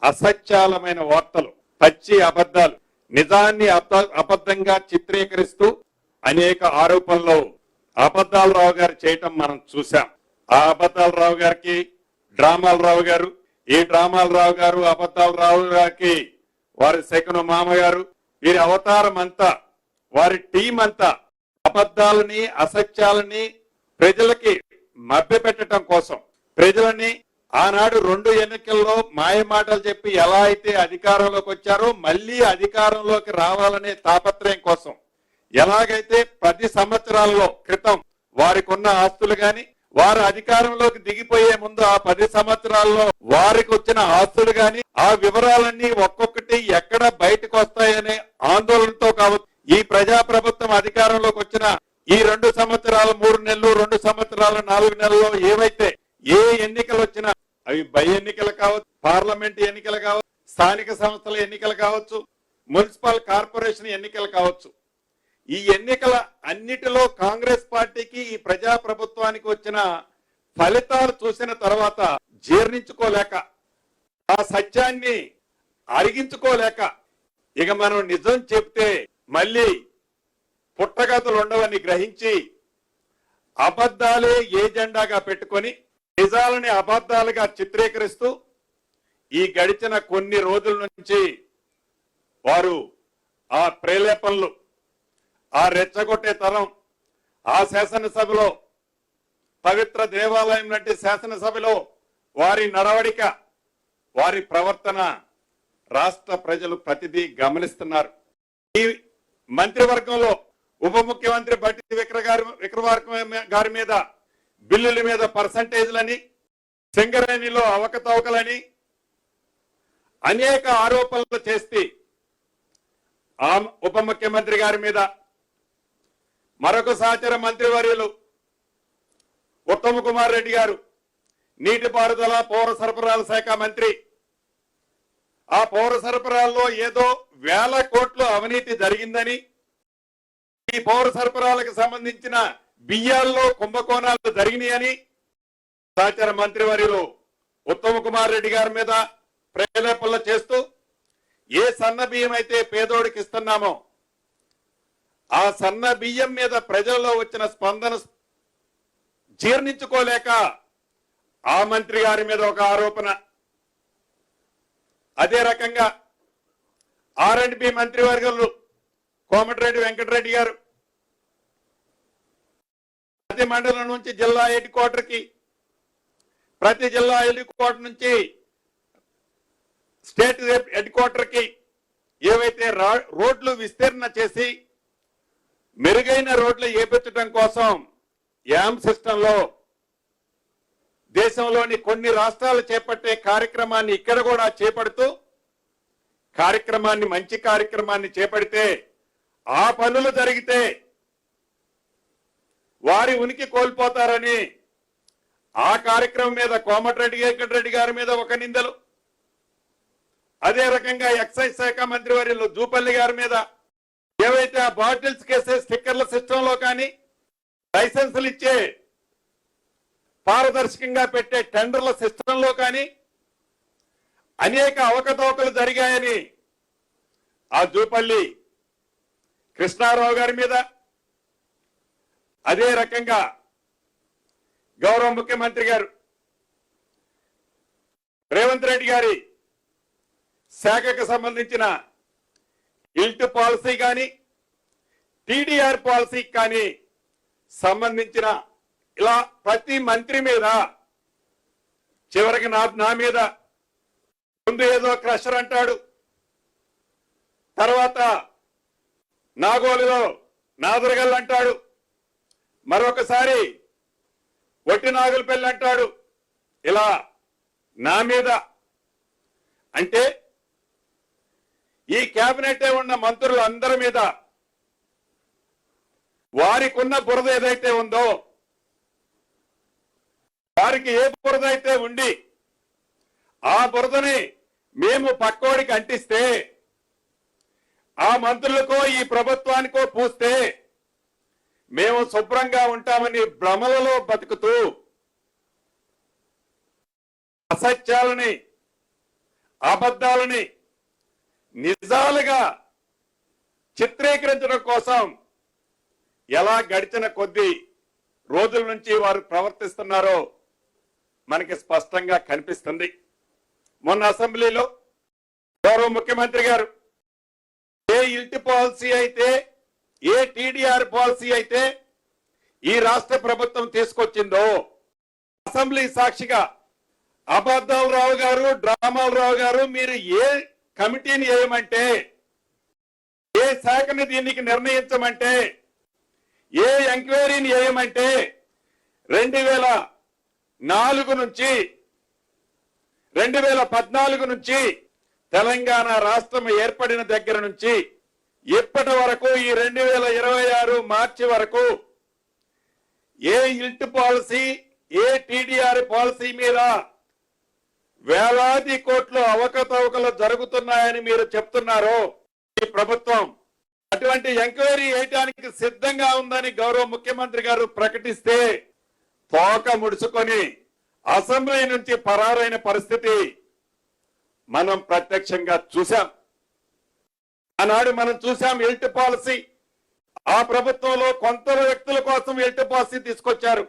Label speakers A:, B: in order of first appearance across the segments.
A: అసత్యాలమైన వార్తలు, పచ్చి అబద్ధాలు, నిజాన్ని అబద్ధంగా చిత్రీకరిస్తూ అనేక ఆరోపణలు అబద్ధాలరావు గారు చేయటం మనం చూసాం. ఆ అబద్ధాలరావు గారికి డ్రామాలరావు గారు, ఈ డ్రామాలరావు గారు అబద్ధాలరావు గారికి వారి సెకను మామగారు, వీరి అవతారం అంతా, వారి టీం అంతా అబద్ధాలని అసత్యాలని ప్రజలకి మభ్యపెట్టడం కోసం, ప్రజలని ఆనాడు 2 ఎన్నికల్లో మాయ మాటలు చెప్పి ఎలా అయితే అధికారంలోకి వచ్చారో మళ్ళీ అధికారంలోకి రావాలనే తాపత్రయం కోసం, ఎలాగైతే 10 సంవత్సరాలలో క్రితం వారికి ఉన్న ఆస్తులు గాని, వారు అధికారంలోకి దిగిపోయే ముందు ఆ 10 సంవత్సరాల్లో వారికి వచ్చిన ఆస్తులు గాని, ఆ వివరాలన్నీ ఒక్కొక్కటి ఎక్కడ బయటకు వస్తాయనే ఆందోళనతో కావచ్చు ఈ ప్రజాప్రభుత్వం అధికారంలోకి వచ్చిన ఈ 2 సంవత్సరాలు 3 నెలలు, 2 సంవత్సరాలు 4 నెలల్లో ఏవైతే ఏ ఎన్నికలు వచ్చినా, అవి బై ఎన్నికలు కావచ్చు, పార్లమెంట్ ఎన్నికలు కావచ్చు, స్థానిక సంస్థల ఎన్నికలు కావచ్చు, మున్సిపల్ కార్పొరేషన్ ఎన్నికలు కావచ్చు, ఈ ఎన్నికల అన్నిటిలో కాంగ్రెస్ పార్టీకి ఈ ప్రజాప్రభుత్వానికి వచ్చిన ఫలితాలు చూసిన తర్వాత జీర్ణించుకోలేక, ఆ సత్యాన్ని అరిగించుకోలేక, ఇక మనం నిజం చెప్తే మళ్ళీ పుట్టగతులు ఉండవని గ్రహించి అబద్ధాలే ఏజెండాగా పెట్టుకొని నిజాలని అబద్ధాలుగా చిత్రీకరిస్తూ ఈ గడిచిన కొన్ని రోజుల నుంచి వారు ఆ ప్రేలేపనలు, ఆ రెచ్చగొట్టే తరం, ఆ శాసనసభలో, పవిత్ర దేవాలయం లాంటి శాసనసభలో వారి నడవడిక, వారి ప్రవర్తన రాష్ట్ర ప్రజలు ప్రతిదీ గమనిస్తున్నారు. ఈ మంత్రివర్గంలో ఉప ముఖ్యమంత్రి బట్టి విక్రమార్క గారి మీద బిల్లుల మీద పర్సంటేజ్లని, సింగరేణిలో అవకతవకలని అనేక ఆరోపణలు చేస్తే ఆ ఉప ముఖ్యమంత్రి గారి మీద మరొక సహచర మంత్రివర్యులు ఉత్తమ్ కుమార్ రెడ్డి గారు, నీటిపారుదల పౌర సరఫరాల శాఖ మంత్రి, ఆ పౌర సరఫరాల్లో ఏదో 1000 కోట్లు అవినీతి జరిగిందని, ఈ పౌర సరఫరాలకు సంబంధించిన బియ్యాల్లో కుంభకోణాలు జరిగినాయని సహచర మంత్రివర్యులు ఉత్తమ్ కుమార్ రెడ్డి గారి మీద ప్రేరేపణలు చేస్తూ, ఏ సన్న బియ్యం అయితే పేదోడికి ఇస్తున్నామో ఆ సన్న బియ్యం మీద ప్రజల్లో వచ్చిన స్పందన జీర్ణించుకోలేక ఆ మంత్రి గారి మీద ఒక ఆరోపణ. అదే రకంగా R&B మంత్రివర్గంలో కోమటిరెడ్డి వెంకటరెడ్డి గారు ప్రతి మండలం నుంచి జిల్లా హెడ్ క్వార్టర్కి, ప్రతి జిల్లా హెడ్ క్వార్టర్ నుంచి స్టేట్ హెడ్ క్వార్టర్కి ఏవైతే రోడ్లు విస్తరణ చేసి మెరుగైన రోడ్లు ఏపించడం కోసం యామ్ సిస్టంలో దేశంలోని కొన్ని రాష్ట్రాలు చేపట్టే కార్యక్రమాన్ని ఇక్కడ కూడా చేపడుతూ, కార్యక్రమాన్ని మంచి కార్యక్రమాన్ని చేపడితే ఆ పనులు జరిగితే వారి ఉనికి కోల్పోతారని ఆ కార్యక్రమం మీద కోమటిరెడ్డి వెంకటరెడ్డి గారి మీద ఒక నిందలు, అదే రకంగా ఎక్సైజ్ శాఖ మంత్రివర్యులు జూపల్లి గారి మీద ఏవైతే ఆ బాటిల్స్ కేసే స్టిక్కర్ల సిస్టంలో కానీ, లైసెన్సులు ఇచ్చే పారదర్శకంగా పెట్టే టెండర్ల సిస్టంలో కానీ అనేక అవకతవకలు జరిగాయని ఆ జూపల్లి కృష్ణారావు గారి మీద, అదే రకంగా గౌరవ ముఖ్యమంత్రి గారు రేవంత్ రెడ్డి గారి శాఖకు సంబంధించిన ఇల్ట్ పాలసీ కానీ, టీడీఆర్ పాలసీ కానీ సంబంధించిన ఇలా ప్రతి మంత్రి మీద, చివరికి నా మీద ముందు ఏదో క్రషర్ అంటాడు, తర్వాత నాగోలులో నాదరగల్ అంటాడు, మరొకసారి వట్టి నాగులపల్లి అంటాడు, ఇలా నా మీద. అంటే ఈ కేబినెట్ ఉన్న మంత్రులందరి మీద వారికి ఉన్న బురద ఏదైతే ఉందో, వారికి ఏ బురద అయితే ఉండి ఆ బురదని మేము పక్కోడికి అంటిస్తే, ఆ మంత్రులకో ఈ ప్రభుత్వానికో పూస్తే మేము శుభ్రంగా ఉంటామని భ్రమలలో బతుకుతూ అసత్యాలని అబద్ధాలని నిజాలుగా చిత్రీకరించడం కోసం ఎలా గడిచిన కొద్ది రోజుల నుంచి వారు ప్రవర్తిస్తున్నారో మనకి స్పష్టంగా కనిపిస్తుంది. మొన్న అసెంబ్లీలో గౌరవ ముఖ్యమంత్రి గారు ఏ ఇల్టి పాలసీ అయితే, ఏ టీడీఆర్ పాలసీ అయితే ఈ రాష్ట్ర ప్రభుత్వం తీసుకొచ్చిందో అసెంబ్లీ సాక్షిగా అబద్ధాల రావు గారు, డ్రామాల రావు గారు, మీరు ఏ కమిటీని వేయమంటే, ఏ శాఖని దీనికి నిర్ణయించమంటే, ఏ ఎంక్వైరీని వేయమంటే 2004 నుంచి 2014 నుంచి తెలంగాణ రాష్ట్రం ఏర్పడిన దగ్గర నుంచి ఇప్పటి వరకు ఈ 2026 మార్చి వరకు ఏ ఇల్ట్ పాలసీ, ఏ టీడీఆర్ పాలసీ మీద వేలాది కోట్ల అవకతవకలు జరుగుతున్నాయని మీరు చెప్తున్నారో ఈ ప్రభుత్వం అటువంటి ఎంక్వైరీ వేయడానికి సిద్ధంగా ఉందని గౌరవ ముఖ్యమంత్రి గారు ప్రకటిస్తే తోక ముడుచుకొని అసెంబ్లీ నుంచి పరారైన పరిస్థితి మనం ప్రత్యక్షంగా చూశాం. ఆనాడు మనం చూశాం ఇల్ట్ పాలసీ. ఆ ప్రభుత్వంలో కొంత వ్యక్తుల కోసం ఇల్ట్ పాలసీ తీసుకొచ్చారు.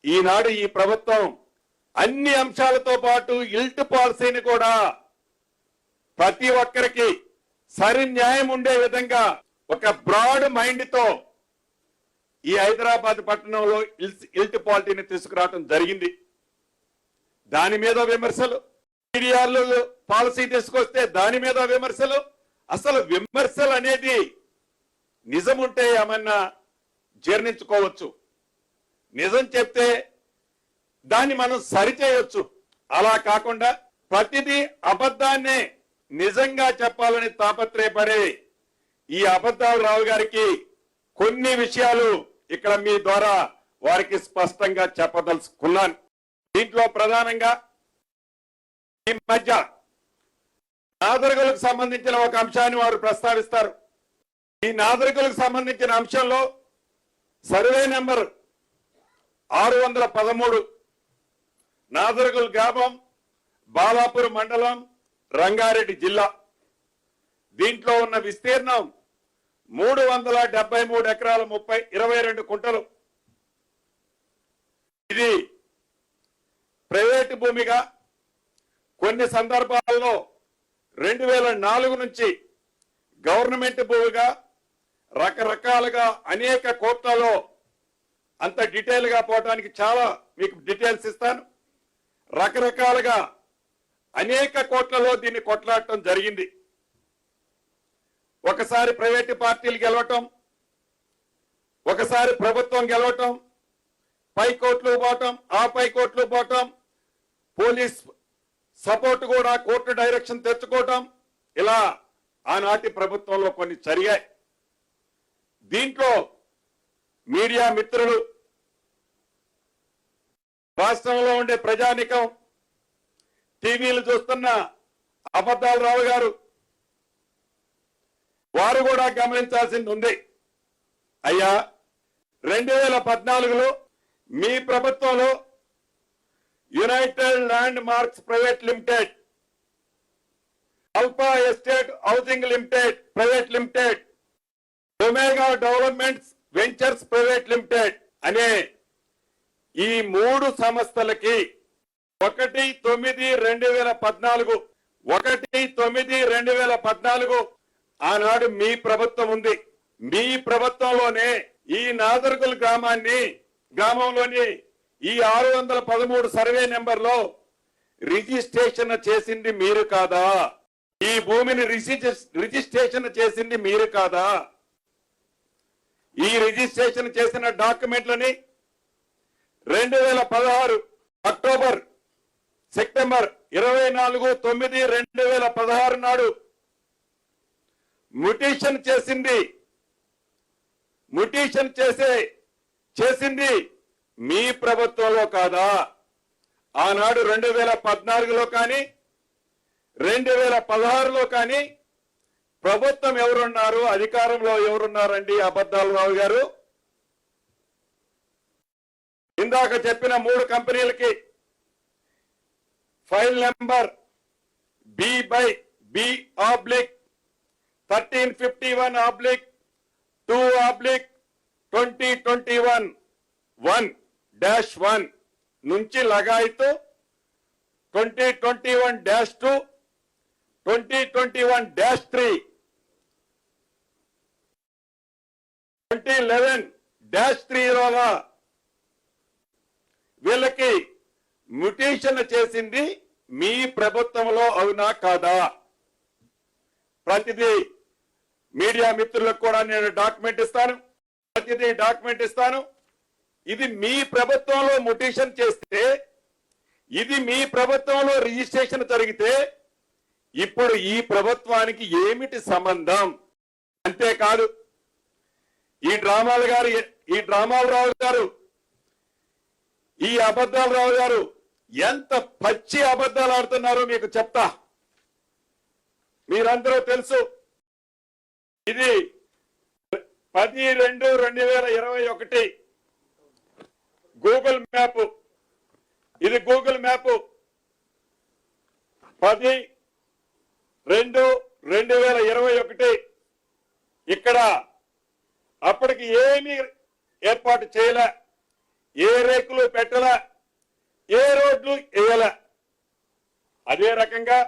A: ఈనాడు ఈ ప్రభుత్వం అన్ని అంశాలతో పాటు ఇల్ట్ పాలసీని కూడా ప్రతి ఒక్కరికి సరి న్యాయం ఉండే విధంగా ఒక బ్రాడ్ మైండ్ తో ఈ హైదరాబాద్ పట్టణంలో ఇల్ట్ పాలసీని తీసుకురావడం జరిగింది. దాని మీద విమర్శలు, టీడీఆర్లు పాలసీ తీసుకొస్తే దాని మీద విమర్శలు. అసలు విమర్శలు అనేది నిజం ఉంటే ఏమన్నా జీర్ణించుకోవచ్చు, నిజం చెప్తే దాన్ని మనం సరిచేయొచ్చు. అలా కాకుండా ప్రతిదీ అబద్ధాన్నే నిజంగా చెప్పాలని తాపత్రయపడే ఈ అబద్ధాల రావు గారికి కొన్ని విషయాలు ఇక్కడ మీ ద్వారా వారికి స్పష్టంగా చెప్పదలుచుకున్నాను. దీంట్లో ప్రధానంగా ఈ మధ్య నాదరికులకు సంబంధించిన ఒక అంశాన్ని వారు ప్రస్తావిస్తారు. ఈ నాదరికులకు సంబంధించిన అంశంలో సర్వే నెంబర్ 613 నాదరికుల గ్రామం, బాలాపూర్ మండలం, రంగారెడ్డి జిల్లా. దీంట్లో ఉన్న విస్తీర్ణం 373 ఎకరాల 22 కుంటలు. ఇది ప్రైవేటు భూమిగా కొన్ని సందర్భాల్లో 2004 నుంచి గవర్నమెంట్ భూమిగా రకరకాలుగా అనేక కోట్లలో, అంత డీటెయిల్ గా పోవడానికి చాలా మీకు డీటెయిల్స్ ఇస్తాను, రకరకాలుగా అనేక కోట్లలో దీన్ని కొట్లాడటం జరిగింది. ఒకసారి ప్రైవేటు పార్టీలు గెలవటం, ఒకసారి ప్రభుత్వం గెలవటం, పై కోర్టులు పోవటం, ఆ పై కోర్టులు పోవటం, పోలీస్ సపోర్ట్ కూడా కోర్టు డైరెక్షన్ తెచ్చుకోవటం, ఇలా ఆనాటి ప్రభుత్వంలో కొన్ని జరిగాయి. దీంట్లో మీడియా మిత్రులు, రాష్ట్రంలో ఉండే ప్రజానికం, టీవీలు చూస్తున్న అబద్ధాల రావు గారు వారు కూడా గమనించాల్సింది ఉంది. అయ్యా, 2014లో మీ ప్రభుత్వంలో United land marks private limited, alpha estate housing limited private limited, omega developments ventures private limited అనే ఈ 3 సంస్థలకి 1/9/2014 ఆనాడు మీ ప్రభుత్వం ఉంది. మీ ప్రభుత్వంలోనే ఈ నాదర్గుల్ గ్రామంలోని ఈ 613 సర్వే నెంబర్లో రిజిస్ట్రేషన్ చేసింది మీరు కాదా? ఈ భూమిని రిజిస్ట్రేషన్ చేసింది మీరు కాదా? ఈ రిజిస్ట్రేషన్ చేసిన డాక్యుమెంట్లని 2016 అక్టోబర్ సెప్టెంబర్ 24/9/2016 నాడు మ్యుటేషన్ చేసింది మీ ప్రభుత్వంలో కాదా? ఆనాడు 2014లో కానీ 2016లో కానీ ప్రభుత్వం ఎవరున్నారు, అధికారంలో ఎవరున్నారండి అబద్ధాల రావు గారు? ఇందాక చెప్పిన 3 కంపెనీలకి ఫైల్ నెంబర్ B/1351/2/2021/1 నుంచి లగాయతు 2021-2 2021-3 2011-3 వీళ్ళకి మ్యుటేషన్ చేసింది మీ ప్రభుత్వంలో అవునా కాదా? ప్రతిదీ మీడియా మిత్రులకు కూడా నేను డాక్యుమెంట్ ఇస్తాను. ఇది మీ ప్రభుత్వంలో మ్యుటేషన్ చేస్తే, ఇది మీ ప్రభుత్వంలో రిజిస్ట్రేషన్ జరిగితే ఇప్పుడు ఈ ప్రభుత్వానికి ఏమిటి సంబంధం? అంతేకాదు ఈ డ్రామాలరావు గారు ఈ అబద్ధాలరావు గారు ఎంత పచ్చి అబద్ధాలు ఆడుతున్నారో మీకు చెప్తా. మీరందరూ తెలుసు, ఇది 10/2/2021 గూగుల్ మ్యాప్. ఇది గూగుల్ మ్యాప్ 10/2/2021. ఇక్కడ అప్పటికి ఏమీ ఏర్పాటు చేయలే, ఏ రేకులు పెట్టలే, ఏ రోడ్లు వేయలే. అదే రకంగా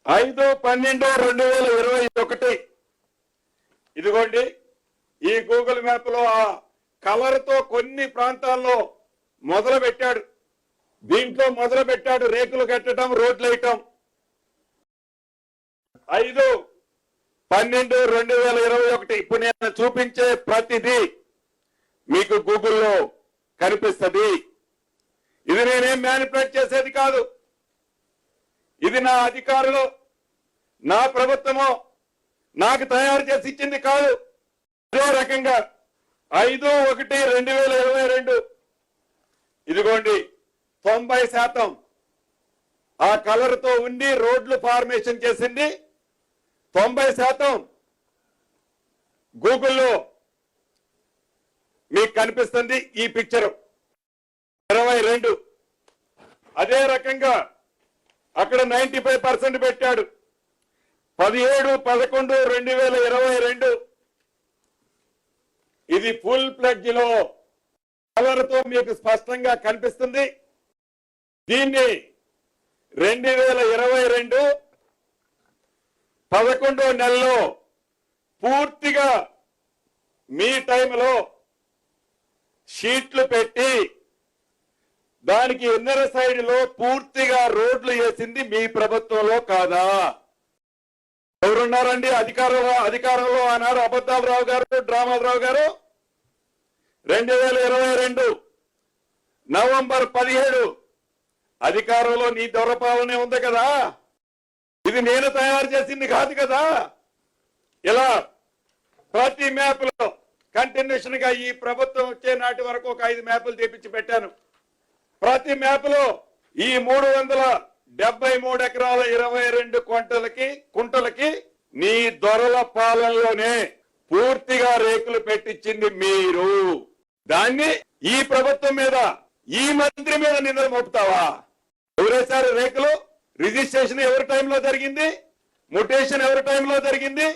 A: 5/12/2021 ఇదిగోండి, ఈ గూగుల్ మ్యాప్ లో ఆ కలర్ తో కొన్ని ప్రాంతాల్లో మొదలు పెట్టాడు. దీంట్లో మొదలు పెట్టాడు రేకులు కట్టడం, రోడ్లు వేయటం. 5/12/2021 ఇప్పుడు నేను చూపించే ప్రతిదీ మీకు గూగుల్లో కనిపిస్తుంది. ఇది నేనేం మ్యానిపులేట్ చేసేది కాదు. ఇది నా అధికారులు, నా ప్రభుత్వము నాకు తయారు చేసి ఇచ్చింది కాదు. అదే రకంగా 5/1/2022 ఇదిగోండి 90% ఆ కలర్ తో ఉండి రోడ్లు ఫార్మేషన్ చేసింది. 90% గూగుల్లో మీకు కనిపిస్తుంది ఈ పిక్చర్. 22 అదే రకంగా అక్కడ 95% పెట్టాడు. 17/11/2022 ఇది ఫుల్ ప్లెడ్జ్ లో కలర్ తో మీకు స్పష్టంగా కనిపిస్తుంది. దీన్ని 2022 11వ నెలలో పూర్తిగా మీ టైంలో షీట్లు పెట్టి దానికి ఇన్నర్ సైడ్ లో పూర్తిగా రోడ్లు వేసింది మీ ప్రభుత్వంలో కాదా? ఎవరున్నారండి అధికారంలో ఆనాడు? అబద్ధాలరావు గారు, డ్రామాలరావు గారు. 2022 నవంబర్ 17 అధికారంలో నీ దొరపాలనే ఉంది కదా. ఇది నేను తయారు చేసింది కాదు కదా. ఇలా ప్రతి మ్యాప్ లో కంటిన్యూషన్ గా ఈ ప్రభుత్వం వచ్చే నాటి వరకు ఒక 5 మ్యాపులు తెప్పించి పెట్టాను. ప్రతి మ్యాప్ లో ఈ 373 ఎకరాల 22 కుంటలకి నీ దొరల పాలనలోనే పూర్తిగా రేకులు పెట్టించింది మీరు. దాన్ని ఈ ప్రభుత్వం మీద, ఈ మంత్రి మీద నిందలు మోపుతావా? ఎవరేసారి రేకులు? రిజిస్ట్రేషన్ ఎవరి టైంలో జరిగింది? మ్యుటేషన్ ఎవరి టైంలో జరిగింది?